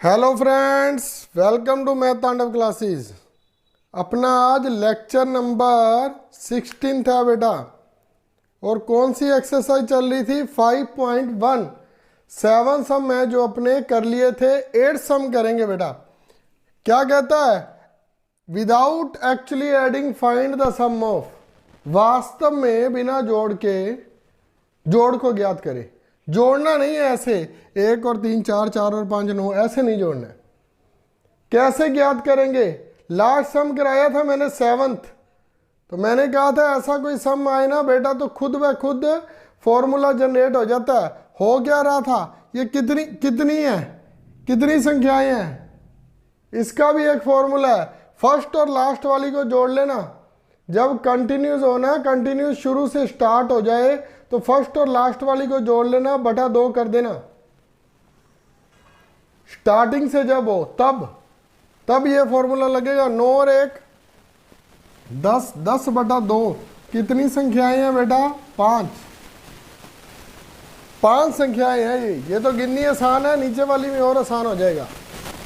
Hello friends, welcome to math Tandav classes. अपना आज lecture number 16 था बेटा। और कौन सी एक्सरसाइज चल रही थी? 5.1 7 सम है जो अपने कर लिए थे, 8 सम करेंगे बेटा। क्या कहता है? Without actually adding find the sum of. वास्तव में बिना जोड़ के जोड़ को ज्ञात करे। जोड़ना नहीं है ऐसे 1 और 3 4 4 और 5 9, ऐसे नहीं जोड़ना है। कैसे ज्ञात करेंगे? लास्ट सम कराया था मैंने 7th, तो मैंने कहा था ऐसा कोई सम आए ना बेटा तो खुद ब खुद फॉर्मूला जनरेट हो जाता है। हो क्या रहा था? ये कितनी है, कितनी संख्याएं हैं, इसका भी एक फॉर्मूला है। फर्स्ट और लास्ट वाली को जोड़ लेना। जब कंटिन्यूस होना है, कंटिन्यूस शुरू से स्टार्ट हो जाए तो फर्स्ट और लास्ट वाली को जोड़ लेना, बटा 2 कर देना। स्टार्टिंग से जब हो तब ये फॉर्मूला लगेगा। 9 और 1 10, 10 बटा 2। कितनी संख्याएं हैं बेटा? 5 संख्याएं हैं। ये तो गिननी आसान है, नीचे वाली में और आसान हो जाएगा।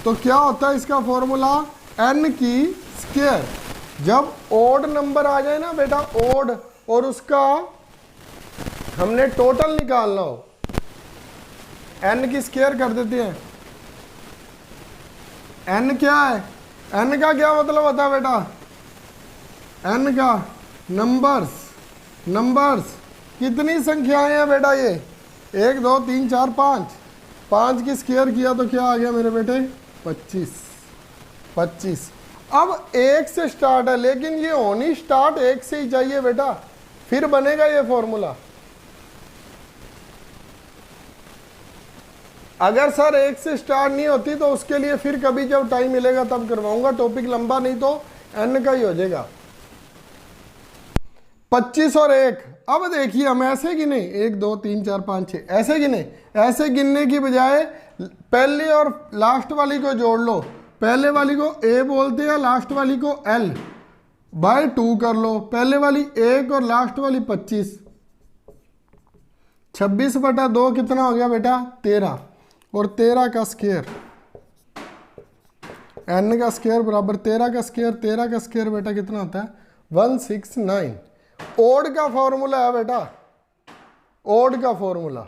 तो क्या होता है इसका फॉर्मूला? n की स्क्वायर। जब ओड नंबर आ जाए ना बेटा, ओड, और उसका हमने टोटल निकालना हो, n की स्क्वायर कर देते हैं। n क्या है? n का क्या मतलब होता है बेटा? n का नंबर्स। कितनी संख्याएं हैं बेटा? ये 1 2 3 4 5 की स्क्वायर किया तो क्या आ गया मेरे बेटे? 25। अब 1 से स्टार्ट है, लेकिन ये होनी स्टार्ट 1 से ही चाहिए बेटा, फिर बनेगा ये फॉर्मूला। अगर सर 1 से स्टार्ट नहीं होती तो उसके लिए फिर कभी जब टाइम मिलेगा तब करवाऊंगा, टॉपिक लंबा नहीं तो n का ही हो जाएगा। 25 और 1। अब देखिए हम ऐसे गिने 1 2 3 4 5 6, ऐसे गिने। ऐसे गिनने की बजाय पहले और लास्ट वाली को जोड़ लो। पहले वाली को a बोलते हैं, लास्ट वाली को l बाय 2 कर लो। पहले वाली 1 और लास्ट वाली 25। 26 बटा 2 कितना हो गया बेटा? 13। और 13 का स्क्वायर, n का स्क्वायर बराबर 13 का स्क्वायर। 13 का स्क्वायर बेटा कितना होता है? 169। ओड का फॉर्मूला है बेटा, ओड का फॉर्मूला।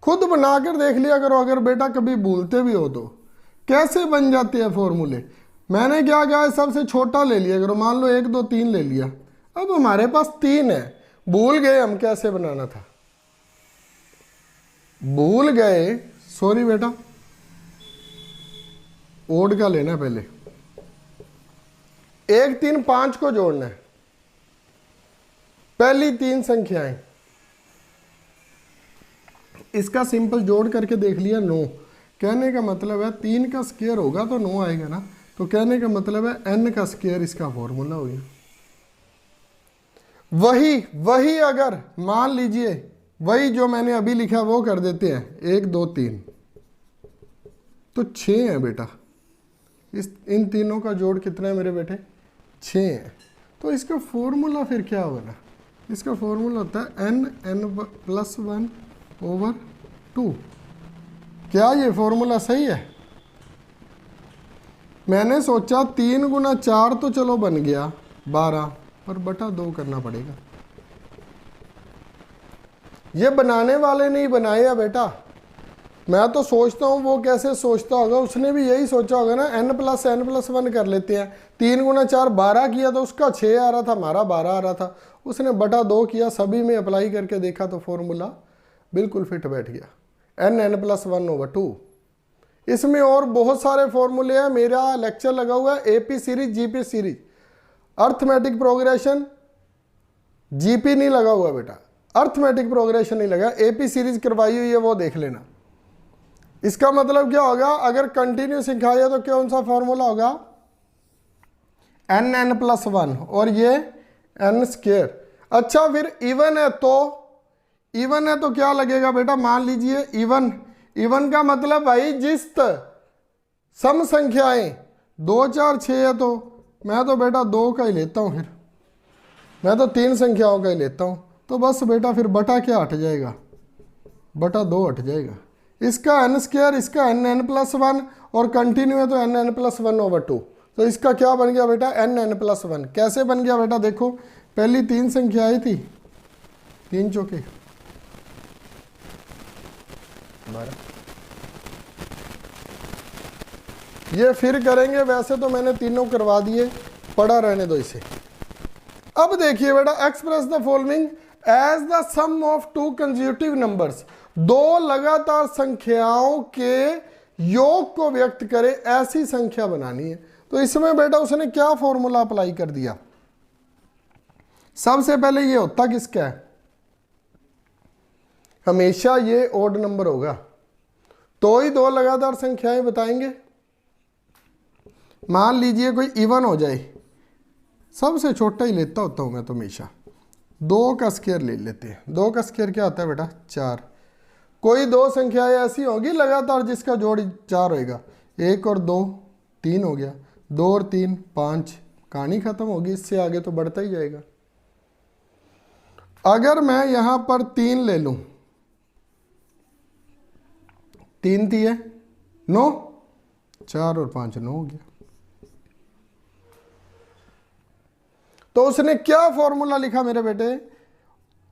खुद बनाकर देख लिया करो, अगर बेटा कभी भूलते भी हो तो कैसे बन जाते हैं फॉर्मूले। मैंने क्या कहा है? सबसे छोटा ले लिया करो। मान लो 1 2 3 ले लिया, अब हमारे पास 3 है। भूल गए हम कैसे बनाना था, भूल गए, सॉरी बेटा। ओड का लेना पहले। 1 3 5 को जोड़ना है, पहली 3 संख्याएं। इसका सिंपल जोड़ करके देख लिया 9। कहने का मतलब है 3 का स्क्वायर होगा तो 9 आएगा ना, तो कहने का मतलब है n का स्क्वायर इसका फॉर्मूला हो गया। वही अगर मान लीजिए वही जो मैंने अभी लिखा वो कर देते हैं 1 2 3, तो 6 है बेटा। इन तीनों का जोड़ कितना है मेरे बेटे? 6 है। तो इसका फॉर्मूला फिर क्या होगा ना? इसका फॉर्मूला होता है n+1/2। क्या ये फॉर्मूला सही है? मैंने सोचा 3 गुना 4 तो चलो बन गया 12, पर बटा 2 करना पड़ेगा। ये बनाने वाले नहीं बनाया बेटा। मैं तो सोचता हूँ वो कैसे सोचता होगा, उसने भी यही सोचा होगा ना, n+n+1 कर लेते हैं। 3 गुना 4 12 किया तो उसका 6 आ रहा था, हमारा 12 आ रहा था। उसने बटा 2 किया, सभी में अप्लाई करके देखा तो फॉर्मूला बिल्कुल फिट बैठ गया, n+1/2। इसमें और बहुत सारे फॉर्मूले हैं। मेरा लेक्चर लगा हुआ है AP series, GP series, arithmetic progression. GP नहीं लगा हुआ बेटा, अर्थमेटिक प्रोग्रेशन नहीं लगा। AP सीरीज करवाई हुई है, वो देख लेना। इसका मतलब क्या होगा? अगर कंटिन्यू सिखाया तो कौन सा फॉर्मूला होगा? n+1 और ये n²। अच्छा, फिर इवन है तो क्या लगेगा बेटा? मान लीजिए इवन का मतलब भाई जिस सम संख्याएं 2 4 6 है, तो मैं तो बेटा 2 का ही लेता हूं। फिर मैं तो 3 संख्याओं का ही लेता हूं। तो बस बेटा फिर बटा क्या हट जाएगा? बटा 2 हट जाएगा। इसका n स्क्वायर, इसका n प्लस वन, और कंटिन्यू है तो n plus one over two. तो इसका क्या बन गया बेटा, n प्लस वन। कैसे बन गया बेटा, देखो पहली तीन संख्या आई थी, 3 चौके 12। ये फिर करेंगे, वैसे तो मैंने तीनों करवा दिए, पढ़ा रहने दो इसे। अब देखिए बेटा, express the following as the sum of two consecutive numbers, दो लगातार संख्याओं के योग को व्यक्त करे ऐसी संख्या बनानी है। तो इसमें बेटा उसने क्या फॉर्मूला अप्लाई कर दिया, सबसे पहले ये होता किसका है, हमेशा ये ओड नंबर होगा, तो ही दो लगातार संख्याएं बताएंगे। मान लीजिए कोई इवन हो जाए, सबसे छोटा ही लेता होता हूं मैं तो हमेशा, 2 का स्क्वायर ले लेते हैं। 2 का स्क्वायर क्या होता है बेटा, 4। कोई दो संख्याएं ऐसी होगी लगातार जिसका जोड़ 4 होएगा, 1 और 2 3 हो गया, 2 और 3 5, कहानी खत्म होगी, इससे आगे तो बढ़ता ही जाएगा। अगर मैं यहां पर 3 ले लूं, 3 थी है 9, 4 और 5 9 हो गया। तो उसने क्या फॉर्मूला लिखा मेरे बेटे,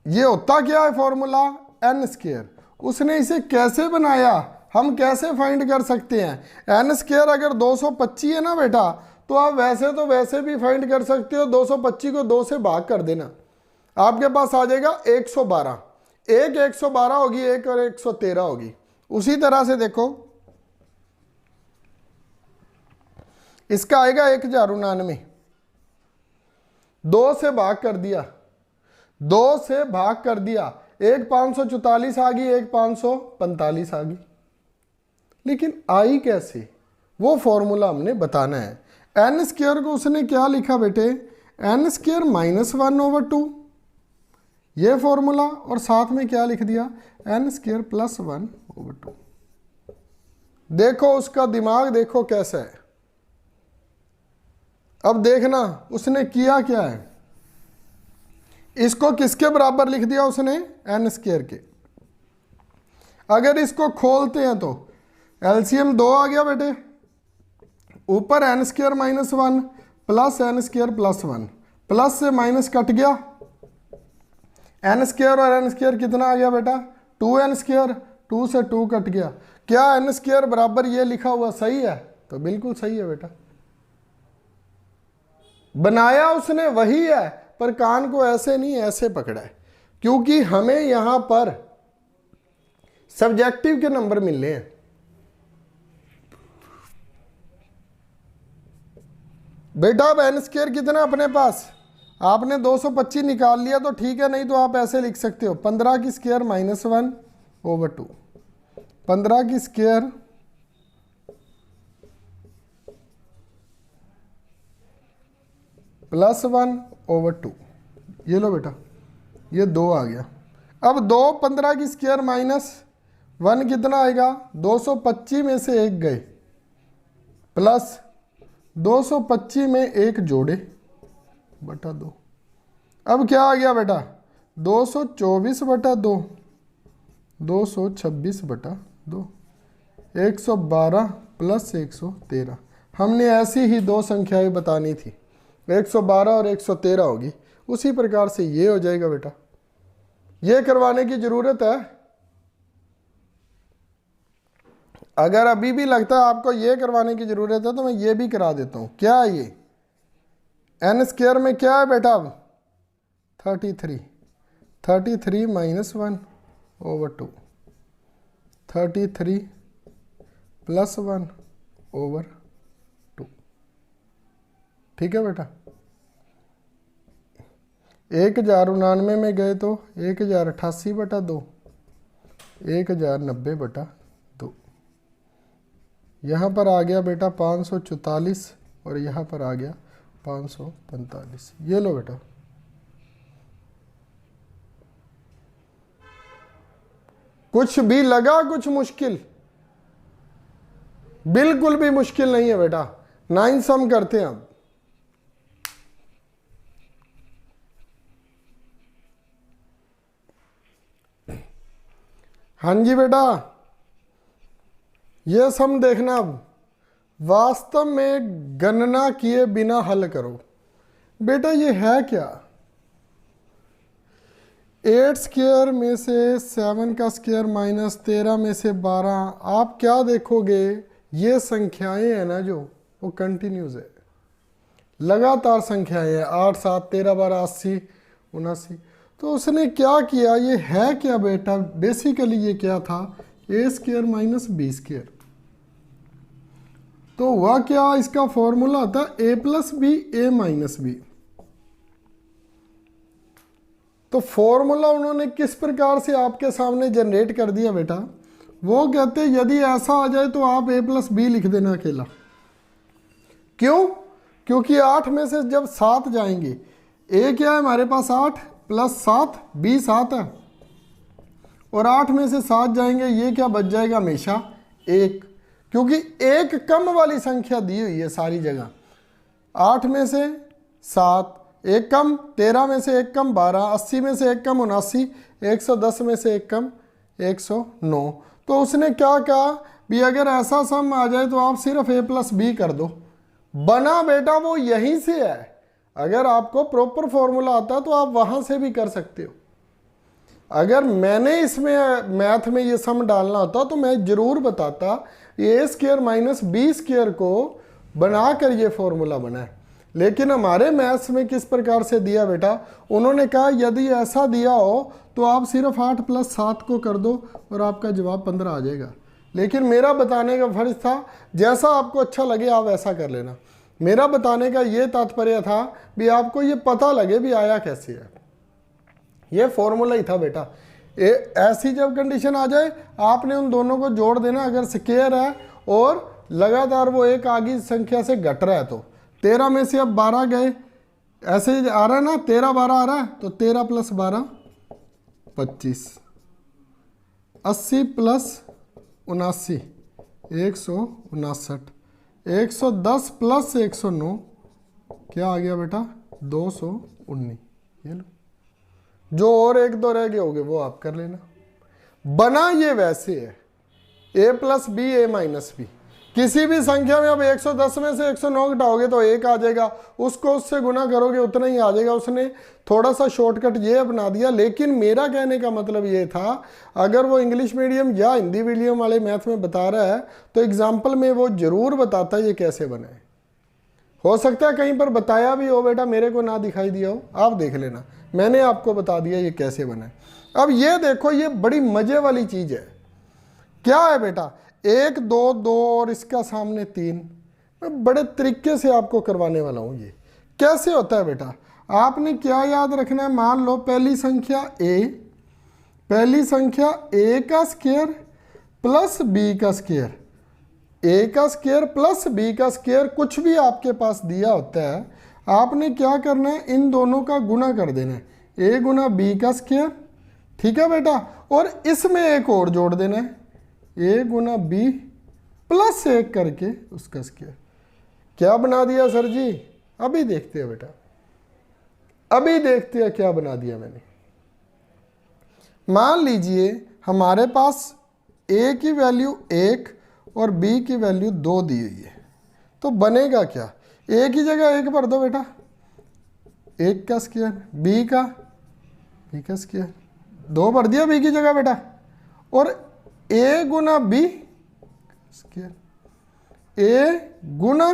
ये होता क्या है फॉर्मूला, n स्क्वायर। उसने इसे कैसे बनाया, हम कैसे फाइंड कर सकते हैं। n स्क्वायर अगर 225 है ना बेटा, तो आप वैसे तो वैसे भी फाइंड कर सकते हो, 225 को 2 से भाग कर देना, आपके पास आ जाएगा 112। एक 112 होगी, एक और 113 होगी। उसी तरह से देखो इसका आएगा 1099, 2 से भाग कर दिया, 2 से भाग कर दिया, एक 544 आ गई, एक 545 आ गई। लेकिन आई कैसे, वो फॉर्मूला हमने बताना है। n स्क्वायर को उसने क्या लिखा बेटे, n स्क्वायर माइनस 1 ओवर 2, ये फॉर्मूला, और साथ में क्या लिख दिया, n स्क्वायर प्लस 1 ओवर 2। देखो उसका दिमाग देखो कैसा है। अब देखना उसने किया क्या है, इसको किसके बराबर लिख दिया उसने, n स्क्वायर के। अगर इसको खोलते हैं तो एलसीएम 2 आ गया बेटे, ऊपर n square minus 1 plus n square plus 1, plus से माइनस कट गया, n स्क्वायर और n स्क्वायर कितना आ गया बेटा, 2n स्क्वायर, 2 से 2 कट गया। क्या n स्क्वायर बराबर ये लिखा हुआ सही है, तो बिल्कुल सही है बेटा। बनाया उसने वही है, पर कान को ऐसे नहीं ऐसे पकड़ा है, क्योंकि हमें यहां पर सब्जेक्टिव के नंबर मिलने हैं। बेटा अब n स्क्वायर कितना अपने पास, आपने 225 निकाल लिया तो ठीक है, नहीं तो आप ऐसे लिख सकते हो 15 की स्क्वायर माइनस 1 ओवर 2, 15 की स्क्वायर प्लस 1 ओवर 2। ये लो बेटा, ये 2 आ गया। अब 2 15 की स्क्वायर माइनस 1 कितना आएगा, 225 में से 1 गए, प्लस 225 में 1 जोड़े बटा 2। अब क्या आ गया बेटा, 224 बटा 2, 226 बटा 2, 112 प्लस 113। हमने ऐसी ही दो संख्याएं बतानी थी, 112 और 113 होगी। उसी प्रकार से ये हो जाएगा बेटा। ये करवाने की जरूरत है, अगर अभी भी लगता है आपको ये करवाने की जरूरत है तो मैं ये भी करा देता हूं। क्या है ये, n स्क्वायर में क्या है बेटा, अब 33 माइनस 1 ओवर 2, 33 प्लस 1 ओवर 2। ठीक है बेटा, 1099 में गए तो 1088 बटा 2, 1090 बटा 2। यहाँ पर आ गया बेटा 544 और यहाँ पर आ गया 545। ये लो बेटा, कुछ भी लगा कुछ मुश्किल, बिल्कुल भी मुश्किल नहीं है बेटा। 9 सम करते हैं अब। हाँ जी बेटा, ये सम देखना अब, वास्तव में गणना किए बिना हल करो। बेटा ये है क्या, 8 स्क्वायर में से 7 का स्क्वायर माइनस 13 में से 12, आप क्या देखोगे, ये संख्याएं है ना जो, वो कंटिन्यूस है, लगातार संख्याएं हैं, 8 7 13 12 80 79। तो उसने क्या किया, ये है क्या बेटा, बेसिकली ये क्या था, ए स्क्वायर माइनस बी स्क्वायर। तो हुआ क्या, इसका फॉर्मूला था ए प्लस बी ए माइनस बी। तो फॉर्मूला उन्होंने किस प्रकार से आपके सामने जनरेट कर दिया बेटा, वो कहते यदि ऐसा आ जाए तो आप ए प्लस बी लिख देना अकेला। क्यों, क्योंकि 8 में से जब 7 जाएंगे, ए क्या है हमारे पास 8 प्लस 7, बी 7 है, और 8 में से 7 जाएंगे, ये क्या बच जाएगा हमेशा 1, क्योंकि एक कम वाली संख्या दी हुई है सारी जगह। 8 में से 7, एक कम 13 में से एक कम 12, 80 में से एक कम 79, 110 में से एक कम 109। तो उसने क्या कहा भी अगर ऐसा सम आ जाए तो आप सिर्फ ए प्लस बी कर दो, बना बेटा वो यहीं से है। अगर आपको प्रॉपर फॉर्मूला आता है तो आप वहां से भी कर सकते हो। अगर मैंने इसमें मैथ में ये सम डालना होता तो मैं जरूर बताता ए स्क्वायर माइनस बी स्क्वायर को बनाकर ये फॉर्मूला बना है, लेकिन हमारे मैथ्स में किस प्रकार से दिया बेटा, उन्होंने कहा यदि ऐसा दिया हो तो आप सिर्फ 8 प्लस 7 को कर दो और आपका जवाब 15 आ जाएगा। लेकिन मेरा बताने का फर्ज था, जैसा आपको अच्छा लगे आप ऐसा कर लेना। मेरा बताने का ये तात्पर्य था भी आपको ये पता लगे भी आया कैसे है, ये फॉर्मूला ही था बेटा। ऐसी जब कंडीशन आ जाए आपने उन दोनों को जोड़ देना, अगर स्क्वायर है और लगातार वो एक आगे संख्या से घट रहा है तो 13 में से अब 12 गए, ऐसे ही आ रहा है ना, 13 12 आ रहा है, तो 13 प्लस 12 25, 80 प्लस 79 159, 110 प्लस 109 क्या आ गया बेटा 219। ये लो, जो और एक दो रह गए होंगे वो आप कर लेना। बना ये वैसे है, ए प्लस बी ए माइनस बी, किसी भी संख्या में अब 110 में से 109 घटाओगे तो 1 आ जाएगा, उसको उससे गुना करोगे उतना ही आ जाएगा। उसने थोड़ा सा शॉर्टकट ये अपना दिया, लेकिन मेरा कहने का मतलब ये था अगर वो इंग्लिश मीडियम या हिंदी मीडियम वाले मैथ में बता रहा है तो एग्जाम्पल में वो जरूर बताता ये कैसे बनाए। हो सकता है कहीं पर बताया भी हो बेटा, मेरे को ना दिखाई दिया हो, आप देख लेना, मैंने आपको बता दिया ये कैसे बनाए। अब ये देखो, ये बड़ी मजे वाली चीज है। क्या है बेटा, 1 2 2 और इसका सामने 3, मैं बड़े तरीके से आपको करवाने वाला हूं। ये कैसे होता है बेटा, आपने क्या याद रखना है, मान लो पहली संख्या ए का स्क्वायर प्लस बी का स्क्वायर, ए का स्क्वायर प्लस बी का स्क्वायर, कुछ भी आपके पास दिया होता है आपने क्या करना है, इन दोनों का गुना कर देना है, ए गुना बी का स्क्वायर, ठीक है बेटा, और इसमें एक और जोड़ देना है, ए गुना बी प्लस 1 करके उसका स्क्वायर। क्या बना दिया सर जी, अभी देखते हैं बेटा, अभी देखते हैं क्या बना दिया मैंने। मान लीजिए हमारे पास ए की वैल्यू 1 और बी की वैल्यू 2 दी हुई है, तो बनेगा क्या, ए की जगह 1 भर दो बेटा, 1 का स्क्वायर, बी का स्क्वायर 2 भर दिया बी की जगह बेटा, और ए गुना बी स्क्वायर, ए गुना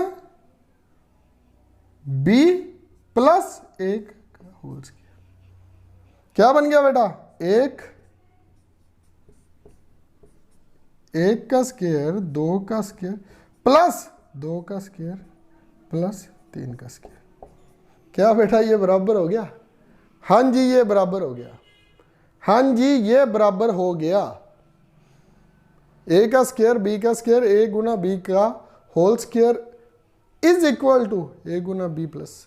बी प्लस 1 का होल स्क्वायर। क्या बन गया बेटा, 1 का स्क्वायर 2 का स्क्वायर प्लस 2 का स्क्वायर प्लस 3 का स्क्वायर। क्या बेटा ये बराबर हो गया, हाँ जी ये बराबर हो गया, हाँ जी ये बराबर हो गया। ए का स्क्वायर बी का स्क्वायर ए गुना बी का whole square is equal to A गुना बी प्लस।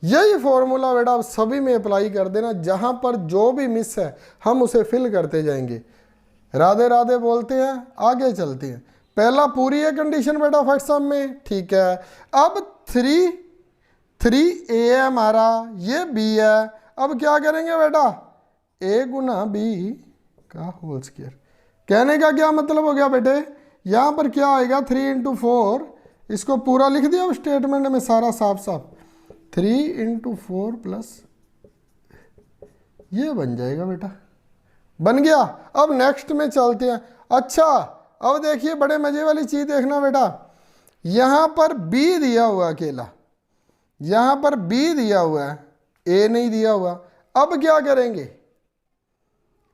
यही फॉर्मूला बेटा आप सभी में अप्लाई कर देना, जहां पर जो भी मिस है हम उसे फिल करते जाएंगे। राधे राधे बोलते हैं, आगे चलते हैं। पहला पूरी है कंडीशन बेटा फर्स्ट सम में, ठीक है। अब 3 ए है हमारा, ये बी है, अब क्या करेंगे बेटा, ए गुना बी का होल स्क्वायर। कहने का क्या मतलब हो गया बेटे, यहाँ पर क्या आएगा 3 × 4, इसको पूरा लिख दिया अब स्टेटमेंट में सारा साफ साफ, 3 × 4 प्लस ये बन जाएगा बेटा, बन गया। अब नेक्स्ट में चलते हैं। अच्छा अब देखिए बड़े मजे वाली चीज देखना बेटा, यहां पर बी दिया हुआ अकेला, यहां पर बी दिया हुआ है, ए नहीं दिया हुआ। अब क्या करेंगे,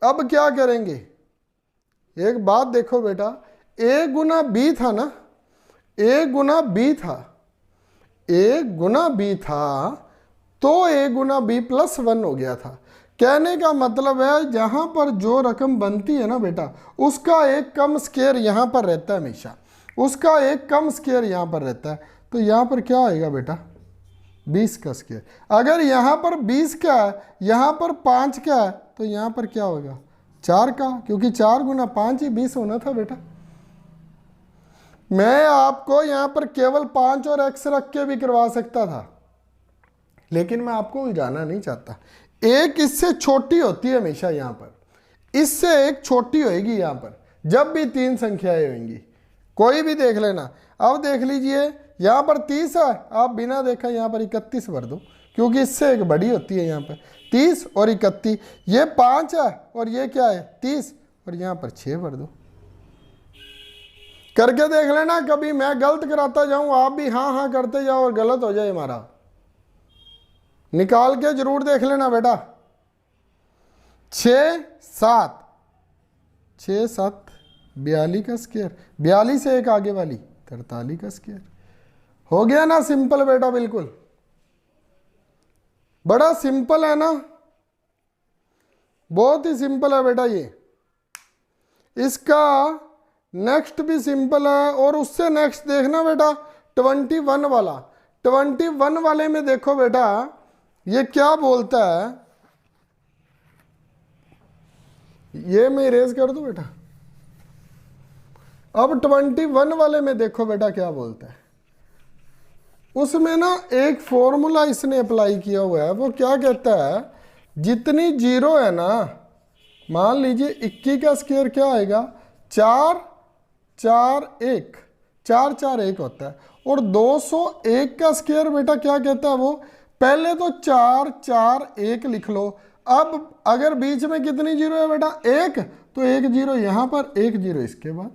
अब क्या करेंगे, एक बात देखो बेटा, ए गुना बी था ना, ए गुना बी था, ए गुना बी था तो ए गुना बी प्लस 1 हो गया था। कहने का मतलब है जहां पर जो रकम बनती है ना बेटा, उसका एक कम स्केयर यहां पर रहता है हमेशा, उसका एक कम स्केयर यहां पर रहता है। तो यहां पर क्या आएगा बेटा 20 का स्केयर। अगर यहां पर 20 का है, यहां पर 5 का है, तो यहां पर क्या होगा 4 का, क्योंकि 4 × 5 ही 20 होना था बेटा। मैं आपको यहां पर केवल 5 और x रख के भी करवा सकता था, लेकिन मैं आपको उलझाना नहीं चाहता। एक इससे छोटी होती है हमेशा यहां पर, इससे एक छोटी होएगी यहां पर, जब भी 3 संख्याएं होंगी, कोई भी देख लेना। अब देख लीजिए यहां पर 30 है, आप बिना देखा यहां पर 31 भर दो, क्योंकि इससे एक बड़ी होती है यहां पर 30 और 31। ये 5 है और ये क्या है 30, और यहां पर 6 भर दो। करके देख लेना, कभी मैं गलत कराता जाऊं आप भी हाँ हाँ करते जाओ और गलत हो जाए हमारा, निकाल के जरूर देख लेना बेटा। 6 7 6 7 42 का स्क्वायर, 42 से एक आगे वाली 43 का स्क्वायर। हो गया ना सिंपल बेटा, बिल्कुल बड़ा सिंपल है ना, बहुत ही सिंपल है बेटा ये। इसका नेक्स्ट भी सिंपल है, और उससे नेक्स्ट देखना बेटा 21 वाला। 21 वाले में देखो बेटा ये क्या बोलता है, ये मैं इरेज कर दूं बेटा। अब 21 वाले में देखो बेटा क्या बोलता है, उसमें ना एक फॉर्मूला इसने अप्लाई किया हुआ है। वो क्या कहता है, जितनी जीरो है ना, मान लीजिए 21 का स्क्वायर क्या आएगा 4 4 1, 4 4 1 होता है। और 201 का स्क्वायर बेटा क्या कहता है, वो पहले तो 4 4 1 लिख लो। अब अगर बीच में कितनी जीरो है बेटा 1, तो 1 जीरो यहां पर, 1 जीरो इसके बाद।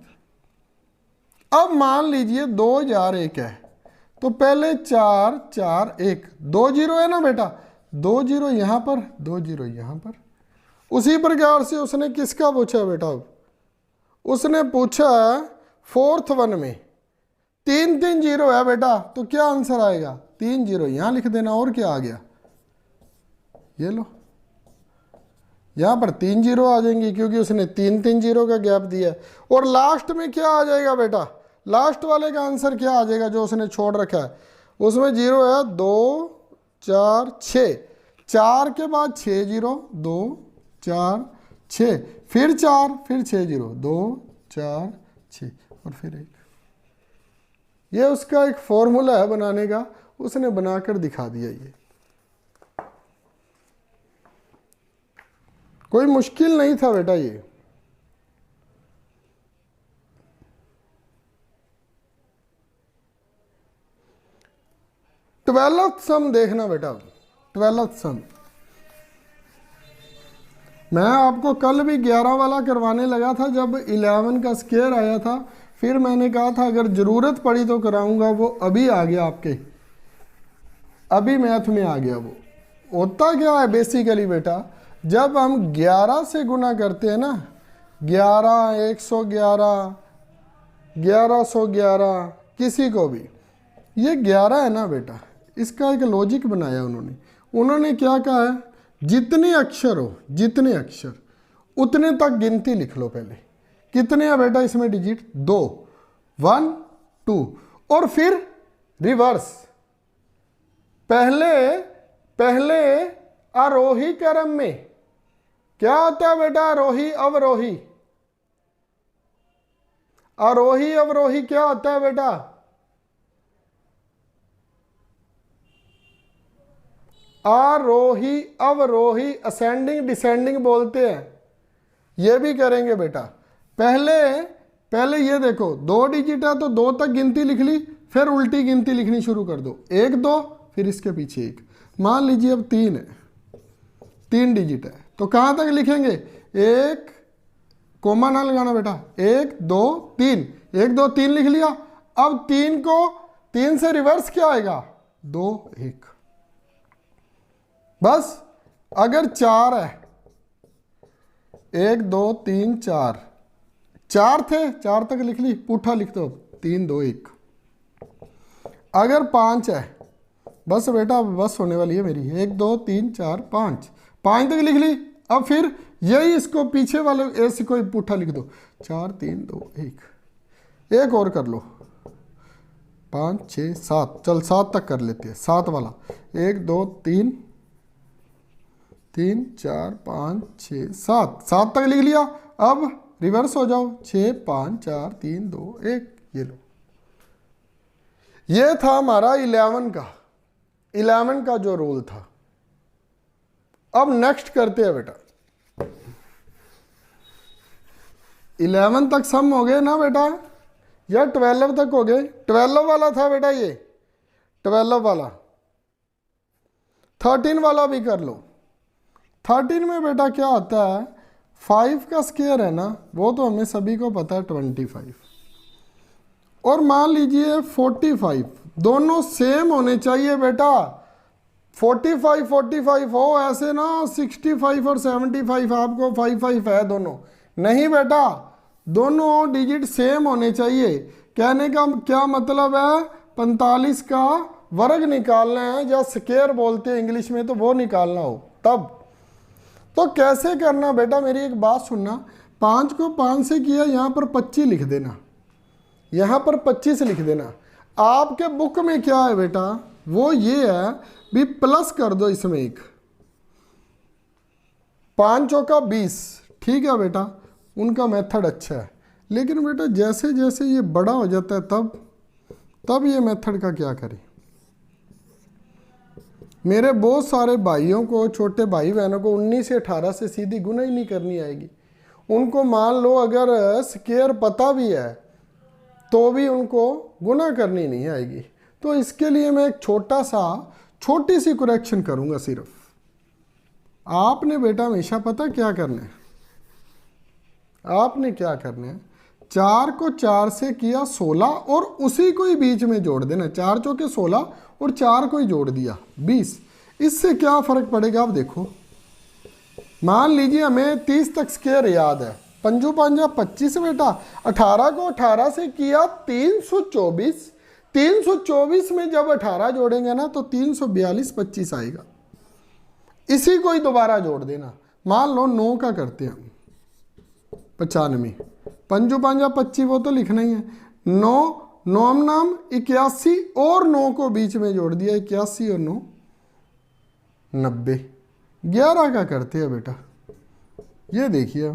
अब मान लीजिए 2001 है, तो पहले 4 4 1, 2 जीरो है ना बेटा, 2 जीरो यहां पर, 2 जीरो यहां पर। उसी प्रकार से उसने किसका पूछा बेटा, अब उसने पूछा 4th वन में 3 3 जीरो है बेटा, तो क्या आंसर आएगा 3 जीरो यहां लिख देना। और क्या आ गया, ये लो यहां पर 3 जीरो आ जाएंगे, क्योंकि उसने 3 3 जीरो का गैप दिया है। और लास्ट में क्या आ जाएगा बेटा, लास्ट वाले का आंसर क्या आ जाएगा जो उसने छोड़ रखा है, उसमें जीरो है 2 4 6, 4 के बाद 6 जीरो, 2 4 6, फिर 4, फिर 6 जीरो, 2 4 6 और फिर 1। ये उसका एक फॉर्मूला है बनाने का, उसने बनाकर दिखा दिया। ये कोई मुश्किल नहीं था बेटा ये। ट्वेल्थ सम देखना बेटा, 12th सम। मैं आपको कल भी 11 वाला करवाने लगा था, जब 11 का स्क्वायर आया था, फिर मैंने कहा था अगर ज़रूरत पड़ी तो कराऊंगा। वो अभी आ गया आपके, अभी मैथ में आ गया। वो होता क्या है बेसिकली बेटा, जब हम 11 से गुना करते हैं ना, 11 111 1111 किसी को भी, ये 11 है ना बेटा, इसका एक लॉजिक बनाया उन्होंने क्या कहा है, जितने अक्षर हो, जितने अक्षर उतने तक गिनती लिख लो। पहले कितने है बेटा इसमें डिजिट, 2 1 2, और फिर रिवर्स, पहले आरोही क्रम में क्या होता है बेटा, आरोही अवरोही। आरोही अवरोही क्या होता है बेटा, आरोही अवरोही, असेंडिंग डिसेंडिंग बोलते हैं। ये भी करेंगे बेटा। पहले पहले ये देखो 2 डिजिट है तो 2 तक गिनती लिख ली, फिर उल्टी गिनती लिखनी शुरू कर दो, 1 2 फिर इसके पीछे 1। मान लीजिए अब 3 है, 3 डिजिट है तो कहाँ तक लिखेंगे, 1 कोमा ना लगाना बेटा, 1 2 3, 1 2 3 लिख लिया। अब 3 को 3 से रिवर्स क्या आएगा, 2 1। बस अगर 4 है, 1 2 3 4, 4 थे 4 तक लिख ली, पुठा लिख दो 3 2 1। अगर 5 है, बस बेटा बस होने वाली है मेरी, 1 2 3 4 5, 5 तक लिख ली। अब फिर यही इसको पीछे वाले ऐसे कोई पुठा लिख दो, 4 3 2 1। एक और कर लो, 5 6 7, चल 7 तक कर लेते हैं, 7 वाला, 1 2 3 3 4 5 6 7, 7 तक लिख लिया। अब रिवर्स हो जाओ, 6 5 4 3 2 1, ये लो। ये था हमारा 11 का जो रूल था। अब नेक्स्ट करते हैं बेटा, 11 तक सम हो गए ना बेटा, या 12 तक हो गए, 12 वाला था बेटा ये, 12 वाला। 13 वाला भी कर लो। 13 में बेटा क्या आता है, 5 का स्क्वायर है ना, वो तो हमें सभी को पता है 25, और मान लीजिए 45, दोनों सेम होने चाहिए बेटा। 45 45 हो, ऐसे ना 65 और 75 आपको 5 है दोनों, नहीं बेटा, दोनों डिजिट सेम होने चाहिए। कहने का क्या मतलब है, 45 का वर्ग निकालना है, या स्क्वायर बोलते हैं इंग्लिश में, तो वो निकालना हो तब। तो कैसे करना बेटा, मेरी एक बात सुनना, 5 को 5 से किया, यहाँ पर 25 लिख देना, यहाँ पर 25 लिख देना। आपके बुक में क्या है बेटा, वो ये है भी प्लस कर दो इसमें एक, 5 चौका 20, ठीक है बेटा, उनका मेथड अच्छा है। लेकिन बेटा जैसे जैसे ये बड़ा हो जाता है तब ये मेथड का क्या करें। मेरे बहुत सारे भाइयों को, छोटे भाई बहनों को 19 से 18 से सीधी गुना ही नहीं करनी आएगी। उनको मान लो अगर स्क्वायर पता भी है तो भी उनको गुना करनी नहीं आएगी। तो इसके लिए मैं एक छोटी सी करेक्शन करूंगा सिर्फ। आपने बेटा हमेशा पता क्या करना है, आपने क्या करना है, 4 को 4 से किया 16 और उसी को ही बीच में जोड़ देना, 4 चौके 16 और 4 को ही जोड़ दिया 20। इससे क्या फर्क पड़ेगा आप देखो। मान लीजिए हमें 30 तक स्क्वायर याद है, 5 5 25 बेटा, 18 को 18 से किया 324, 324 में जब 18 जोड़ेंगे ना तो 342 25 आएगा। इसी को ही दोबारा जोड़ देना। मान लो 9 का करते हैं हम 95, 5 5 25 वो तो लिखना ही है, 9 9 नाम 81 और 9 को बीच में जोड़ दिया, 81 और 9 90। 11 का करते हैं बेटा, ये देखिए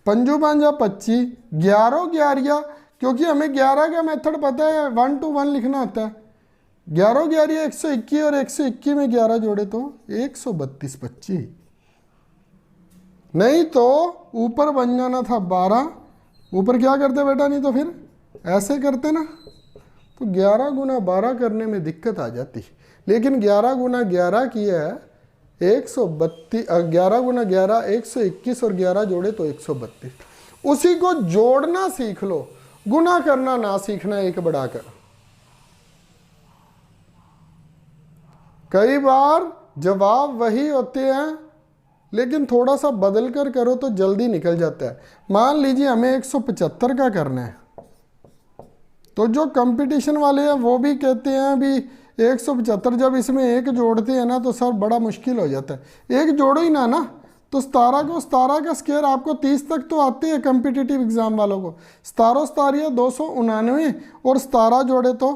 5 5 25, 11 11, क्योंकि हमें 11 का मेथड पता है, 1 to 1 लिखना होता है। 11 11 121 और 121 में 11 जोड़े तो 132 25, नहीं तो ऊपर बन जाना था 12। ऊपर क्या करते बेटा, नहीं तो फिर ऐसे करते ना, तो 11 गुना 12 करने में दिक्कत आ जाती। लेकिन 11 गुना 11 किया है 132, 11 गुना 11 121 और 11 जोड़े तो 132। उसी को जोड़ना सीख लो, गुना करना ना सीखना एक बढ़ाकर। कई बार जवाब वही होते हैं लेकिन थोड़ा सा बदल कर करो तो जल्दी निकल जाता है। मान लीजिए हमें 175 का करना है, तो जो कंपटीशन वाले हैं वो भी कहते हैं भी 175, जब इसमें एक जोड़ते हैं ना तो सर बड़ा मुश्किल हो जाता है। एक जोड़ो ही ना तो 17 का स्क्वायर आपको 30 तक तो आते हैं कंपिटिटिव एग्जाम वालों को। 17 299 और 17 जोड़े तो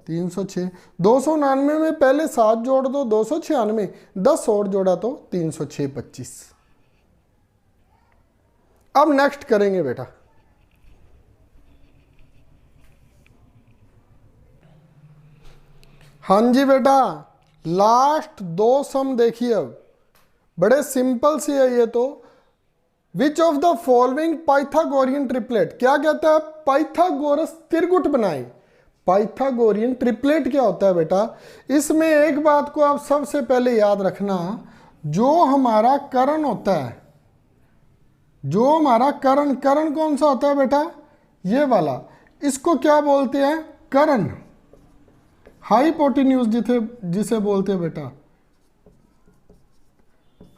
306। 299 में पहले 7 जोड़ दो 296, 10 और जोड़ा तो 306 25। अब नेक्स्ट करेंगे बेटा, हाँ जी बेटा, लास्ट 2 सम देखिए। अब बड़े सिंपल से है ये तो। विच of the following Pythagorean triplet, क्या कहता है, पाइथागोरस त्रिगुट बनाए। पाइथागोरियन ट्रिपलेट क्या होता है बेटा, इसमें एक बात को आप सबसे पहले याद रखना, जो हमारा कर्ण होता है, जो हमारा कर्ण, कर्ण कौन सा होता है बेटा, ये वाला, इसको क्या बोलते हैं, कर्ण। हाइपोटेन्यूज जिसे बोलते हैं बेटा,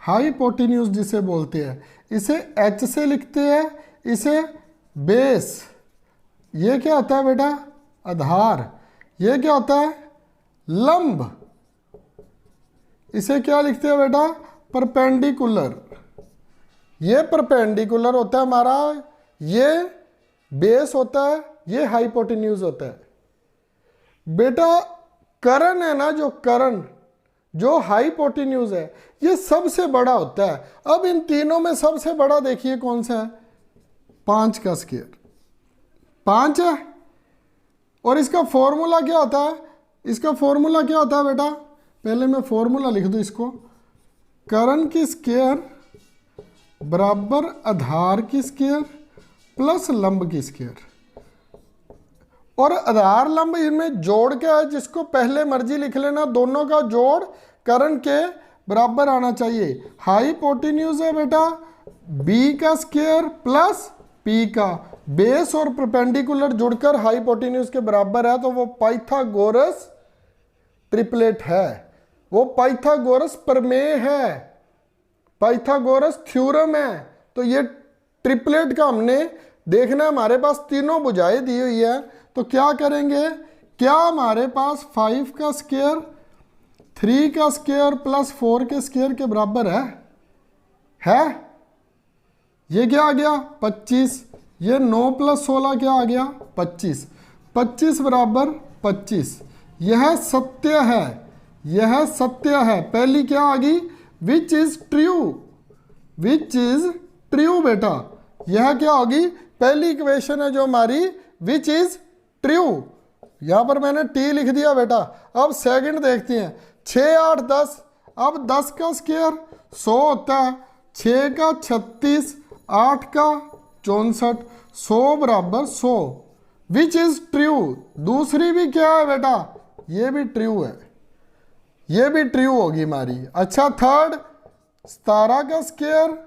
हाइपोटेन्यूज जिसे बोलते हैं, इसे H से लिखते हैं, इसे बेस, ये क्या होता है बेटा, आधार, ये क्या होता है, लंब, इसे क्या लिखते हैं बेटा, परपेंडिकुलर, ये परपेंडिकुलर होता है हमारा, ये बेस होता है, ये हाइपोटेन्यूज होता है। बेटा कर्ण है ना, जो कर्ण, जो हाइपोटेन्यूज है, ये सबसे बड़ा होता है। अब इन तीनों में सबसे बड़ा देखिए कौन सा है, 5 का स्क्वायर, 5 है। और इसका फॉर्मूला क्या होता है, इसका फॉर्मूला क्या होता है बेटा, पहले मैं फॉर्मूला लिख दूं इसको, कर्ण की स्क्वायर बराबर आधार की स्क्वायर प्लस लंब की स्क्वायर। और आधार लंब इनमें जोड़ क्या है, जिसको पहले मर्जी लिख लेना, दोनों का जोड़ कर्ण के बराबर आना चाहिए। हाइपोटेन्यूज है बेटा बी का स्क्वायर प्लस पी का, बेस और परपेंडिकुलर जुड़कर हाइपोटेन्यूज के बराबर है, तो वो पाइथागोरस ट्रिपलेट है, वो पाइथागोरस प्रमेय है, पाइथागोरस थ्योरम है। तो ये ट्रिपलेट का हमने देखना, हमारे पास तीनों भुजाएं दी हुई है, तो क्या करेंगे, क्या हमारे पास 5 का स्क्वायर 3 का स्क्वायर प्लस 4 के स्क्वायर के बराबर है? ये क्या आ गया 25, ये 9 प्लस 16 क्या आ गया 25, 25 बराबर 25, यह सत्य है, यह सत्य है। पहली क्या आ गई, which is true, which is true बेटा, यह क्या होगी, पहली इक्वेशन है जो हमारी, विच इज ट्रू, यहां पर मैंने टी लिख दिया बेटा। अब सेकंड देखते हैं, 6 8 10, अब 10 का स्क्वायर 100 होता है, 6 का 36, 8 का 64, 100 बराबर 100, विच इज ट्रू। दूसरी भी क्या है बेटा, ये भी ट्रू है, ये भी ट्रू होगी हमारी। अच्छा थर्ड, 17 का स्क्वायर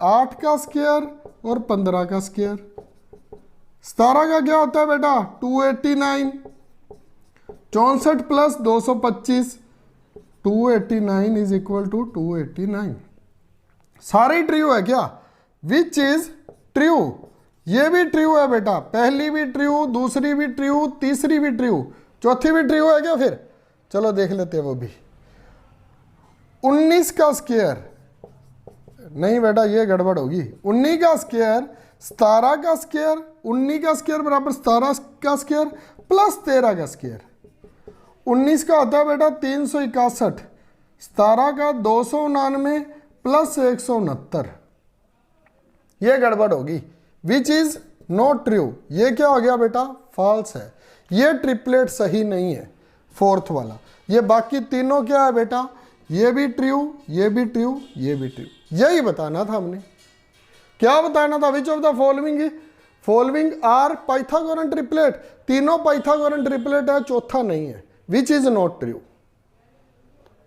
8 का स्क्वायर और 15 का स्क्वायर, 17 का क्या होता है बेटा 289, 64 प्लस 225, 289 इज इक्वल टू 289, सारे ट्रू है क्या, विच इज ट्रू, ये भी ट्रू है बेटा, पहली भी ट्रू, दूसरी भी ट्रू, तीसरी भी ट्रू, चौथी भी ट्रू है क्या, फिर चलो देख लेते हैं वो भी। 19 का स्क्वायर, नहीं बेटा ये गड़बड़ होगी, 19 का स्क्वायर 17 का स्क्वायर, 19 का स्क्वायर बराबर 17 का स्क्वायर प्लस 13 का स्क्वायर, 19 का होता है बेटा 361, 17 का 299 प्लस 169, ये गड़बड़ होगी, विच इज नॉट ट्रू, ये क्या हो गया बेटा फॉल्स है, ये ट्रिपलेट सही नहीं है फोर्थ वाला। ये बाकी तीनों क्या है बेटा, ये भी ट्रू, ये भी ट्रू, ये भी ट्रू, यही बताना था हमने। क्या बताना था, which of the following are Pythagorean triplet, तीनों पाइथागोरन ट्रिपलेट है, चौथा नहीं है, विच इज नॉट ट्रू।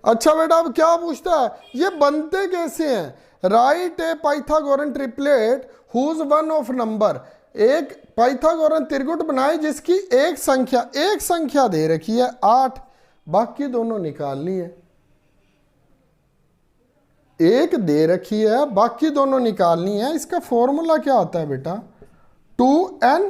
अच्छा बेटा अब क्या पूछता है, ये बनते कैसे हैं, write a Pythagorean triplet whose one of number, एक पाइथागोरन त्रिगुट बनाए जिसकी एक संख्या दे रखी है 8, बाकी दोनों निकालनी है, एक दे रखी है बाकी दोनों निकालनी है। इसका फॉर्मूला क्या होता है बेटा 2n,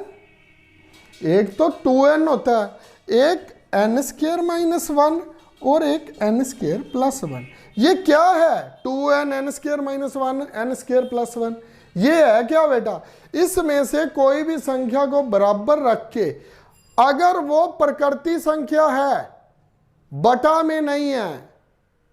एक तो 2n होता है, एक n स्क्वायर माइनस 1 और एक n स्क्वायर प्लस 1। ये क्या है 2n n square minus 1 n square plus 1, ये है क्या बेटा, इसमें से कोई भी संख्या को बराबर रख के अगर वो प्रकृति संख्या है, बटा में नहीं है,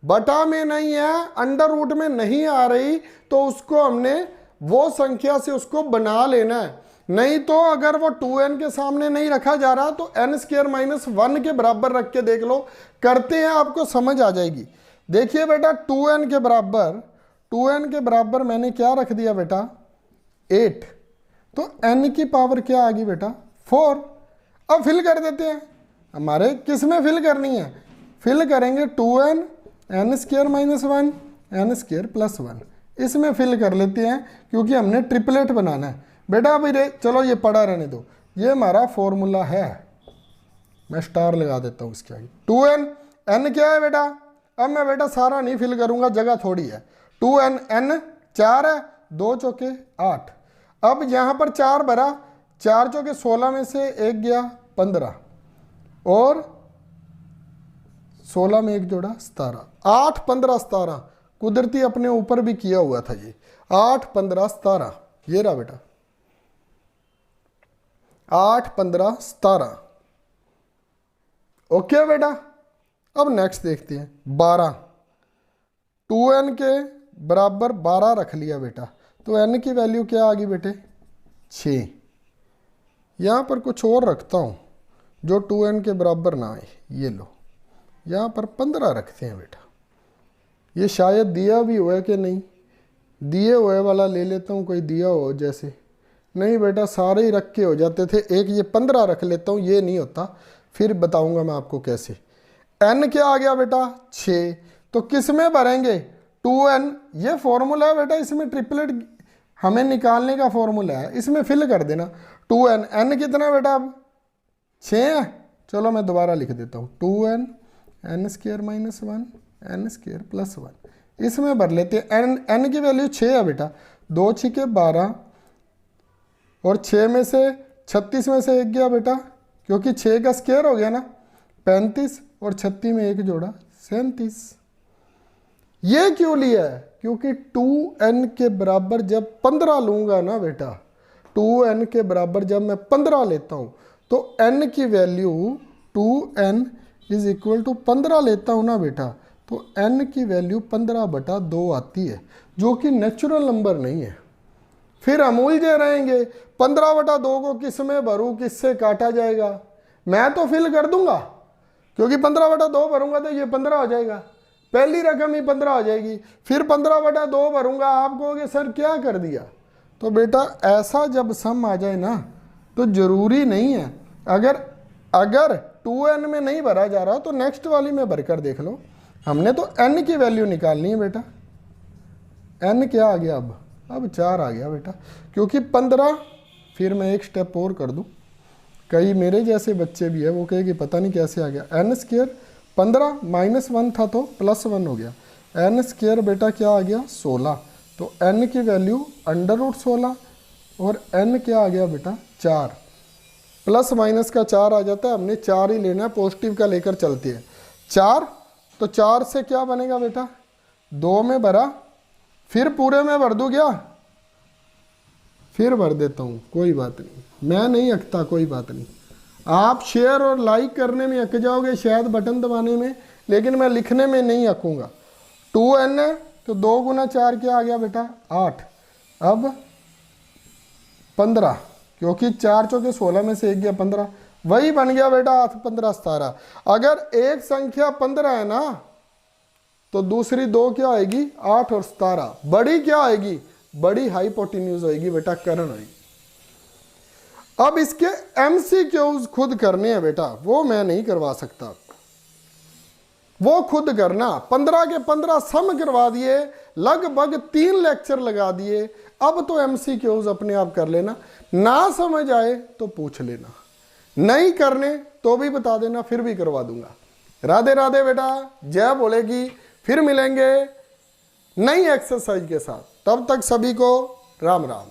बटा में नहीं है, अंडर रूट में नहीं आ रही, तो उसको हमने वो संख्या से उसको बना लेना है। नहीं तो अगर वो 2n के सामने नहीं रखा जा रहा तो n स्क्वायर माइनस 1 के बराबर रख के देख लो, करते हैं आपको समझ आ जाएगी। देखिए बेटा 2n के बराबर मैंने क्या रख दिया बेटा 8, तो n की पावर क्या आ गई बेटा 4। अब फिल कर देते हैं, हमारे किस में फिल करनी है, फिल करेंगे 2n n square minus 1 n square plus 1, इसमें फिल कर लेते हैं क्योंकि हमने ट्रिपलेट बनाना है बेटा। अभी चलो ये पढ़ा रहने दो, ये हमारा फॉर्मूला है, मैं स्टार लगा देता हूँ इसके आगे। 2n n क्या है बेटा, अब मैं बेटा सारा नहीं फिल करूंगा, जगह थोड़ी है। 2n n 4 है, 2 चौके 8। अब यहाँ पर 4 भरा, 4 चौके 16 में से 1 गया 15 और 16 में 1 जोड़ा 17, 8 15 17, कुदरती अपने ऊपर भी किया हुआ था ये 8 15 17, ये रहा बेटा 8 15 17। ओके बेटा, अब नेक्स्ट देखते हैं 12, 2n के बराबर 12 रख लिया बेटा, तो n की वैल्यू क्या आ गई बेटे 6। यहाँ पर कुछ और रखता हूँ जो 2n के बराबर ना आए, ये लो यहाँ पर 15 रखते हैं बेटा, ये शायद दिया भी हुआ है कि नहीं, दिए हुए वाला ले लेता हूँ, कोई दिया हो जैसे, नहीं बेटा सारे ही रख के हो जाते थे, एक ये 15 रख लेता हूँ, ये नहीं होता, फिर बताऊंगा मैं आपको कैसे। n क्या आ गया बेटा 6, तो किस में भरेंगे 2n, ये फॉर्मूला है बेटा, इसमें ट्रिपलेट हमें निकालने का फॉर्मूला है, इसमें फिल कर देना 2n, n कितना बेटा अब 6 है, चलो मैं दोबारा लिख देता हूँ 2n n square minus 1 n square plus 1, इसमें भर लेते हैं। n की वैल्यू 6 है बेटा, 2 छिके 12 और 6 में से 36 में से 1 गया बेटा, क्योंकि 6 का स्क्वायर हो गया ना 35 और 36 में 1 जोड़ा 37। ये क्यों लिया है, क्योंकि 2n के बराबर जब 15 लूंगा ना बेटा, 2n के बराबर जब मैं 15 लेता हूं तो n की value 2n is equal to 15 लेता हूं ना बेटा, तो n की वैल्यू 15/2 आती है, जो कि नेचुरल नंबर नहीं है। फिर हम उलझे रहेंगे 15/2 को किस में भरूं, किससे काटा जाएगा, मैं तो फिल कर दूंगा क्योंकि 15/2 भरूंगा तो ये 15 हो जाएगा, पहली रकम ही 15 हो जाएगी, फिर 15/2 भरूंगा, आप कहोगे सर क्या कर दिया, तो बेटा ऐसा जब सम आ जाए ना तो जरूरी नहीं है, अगर 2n में नहीं भरा जा रहा तो नेक्स्ट वाली में भरकर देख लो, हमने तो n की वैल्यू निकालनी है बेटा। n क्या आ गया अब 4 आ गया बेटा, क्योंकि 15, फिर मैं एक स्टेप और कर दूं, कई मेरे जैसे बच्चे भी है वो कहे कि पता नहीं कैसे आ गया, n स्क्वायर 15 माइनस 1 था तो प्लस 1 हो गया, n स्क्वायर बेटा क्या आ गया 16, तो n की वैल्यू √16 और n क्या आ गया बेटा 4, प्लस माइनस का 4 आ जाता है, हमने 4 ही लेना है, पॉजिटिव का लेकर चलते हैं 4, तो 4 से क्या बनेगा बेटा 2 में भरा, फिर पूरे में भर दूं क्या, फिर भर देता हूँ, कोई बात नहीं, मैं नहीं अकता, कोई बात नहीं, आप शेयर और लाइक करने में अक जाओगे शायद बटन दबाने में, लेकिन मैं लिखने में नहीं अकूंगा। 2n है तो 2 गुना 4 क्या आ गया बेटा 8, अब 15, क्योंकि 4 चौके 16 में से 1 गया 15, वही बन गया बेटा 8 15 17। अगर एक संख्या 15 है ना तो दूसरी 2 क्या आएगी 8 और 17, बड़ी क्या आएगी, बड़ी हाइपोटेन्यूज होएगी बेटा, करण होएगी। अब इसके MCQs खुद करने हैं बेटा, वो मैं नहीं करवा सकता, वो खुद करना, 15 के 15 सम करवा दिए, लगभग 3 लेक्चर लगा दिए, अब तो MCQs अपने आप कर लेना, ना समझ आए तो पूछ लेना, नहीं करने तो भी बता देना, फिर भी करवा दूंगा। राधे राधे बेटा, जय बोलेगी, फिर मिलेंगे नई एक्सरसाइज के साथ, तब तक सभी को राम राम।